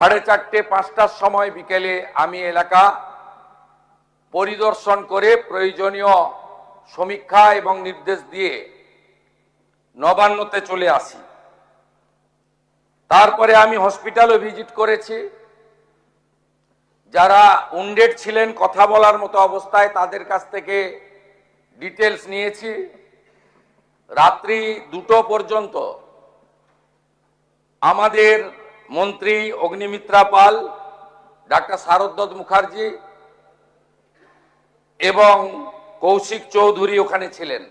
4:30-5টার সময় বিকেলে আমি এলাকা পরিদর্শন করে প্রয়োজনীয় সমীক্ষা এবং নির্দেশ দিয়ে নবান্নতে চলে আসি। তারপরে আমি হসপিটালও ভিজিট করেছি। যারা উন্ডেড ছিলেন, কথা বলার মতো অবস্থায়, তাদের কাছ থেকে ডিটেলস নিয়েছি। রাত্রি 2টো পর্যন্ত আমাদের মন্ত্রী অগ্নিমিত্রা পাল, ডাক্তার শারদ মুখার্জি এবং কৌশিক চৌধুরী ওখানে ছিলেন,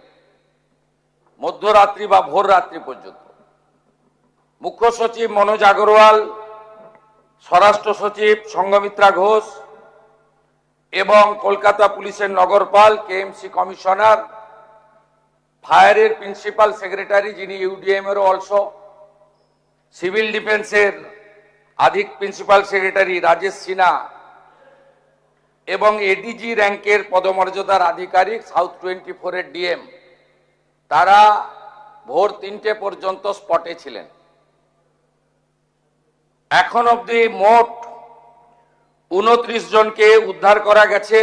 মধ্যরাত্রি বা ভোর রাত্রি পর্যন্ত। মুখ্য সচিব মনোজ আগরওয়াল, স্বরাষ্ট্র সচিব সংঘমিত্রা ঘোষ এবং কলকাতা পুলিশের নগরপাল, কেএমসি কমিশনার, ফায়ারের প্রিন্সিপাল সেক্রেটারি যিনি ইউডিএম এরও অলসো, সিভিল ডিফেন্সের আধিক প্রিন্সিপাল সেক্রেটারি রাজেশ সিনহা এবং এডিজি র্যাঙ্কের পদমর্যাদার আধিকারিক সাউথ 24-এর ডিএম, তারা ভোর 3টে পর্যন্ত স্পটে ছিলেন। এখন অবধি মোট 29 জনকে উদ্ধার করা গেছে,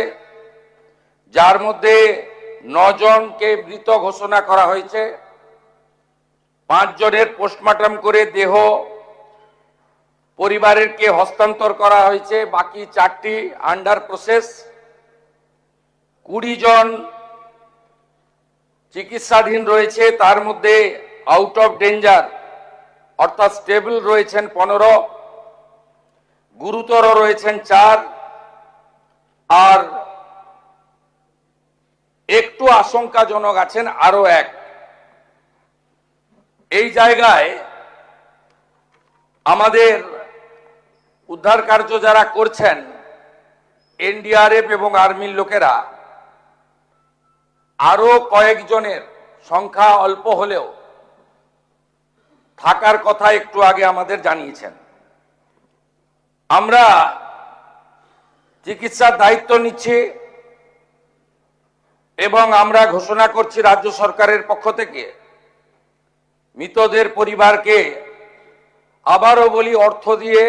যার মধ্যে 9 জনকে মৃত ঘোষণা করা হয়েছে। 5 জনের পোস্টমর্টম করে দেহ পরিবারেরকে হস্তান্তর করা হয়েছে, বাকি 4টি আন্ডার প্রসেস। 20 জন চিকিৎসাধীন রয়েছে, তার মধ্যে আউট অফ ডেঞ্জার অর্থাৎ স্টেবল রয়েছেন 15, গুরুতর রয়েছেন 4, আর একটু আশঙ্কাজনক আছেন আরো 1। এই জায়গায় আমাদের উদ্ধার কার্য যারা করছেন, এনডিআরএফ এবং আর্মির লোকেরা, আরো কয়েকজনের সংখ্যা অল্প হলেও থাকার কথা একটু আগে আমাদের জানিয়েছেন। আমরা চিকিৎসার দায়িত্ব নিচ্ছি এবং আমরা ঘোষণা করছি রাজ্য সরকারের পক্ষ থেকে, মৃতদের পরিবারকে আবারও বলি, অর্থ দিয়ে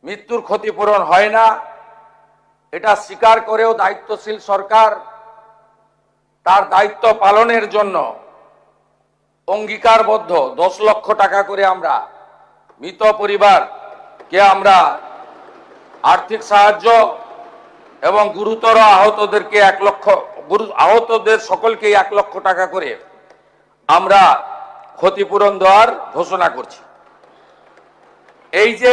মৃত্যুর ক্ষতিপূরণ হয় না। এটা স্বীকার করেও দায়িত্বশীল সরকার তার দায়িত্ব পালনের জন্য অঙ্গীকারবদ্ধ। 10 লক্ষ টাকা করে আমরা মৃত পরিবারকে আমরা আর্থিক সাহায্য এবং গুরুতর আহতদেরকে 1 লক্ষ, আহতদের সকলকেই 1 লক্ষ টাকা করে আমরা ক্ষতিপূরণ দেওয়ার ঘোষণা করছি। এই যে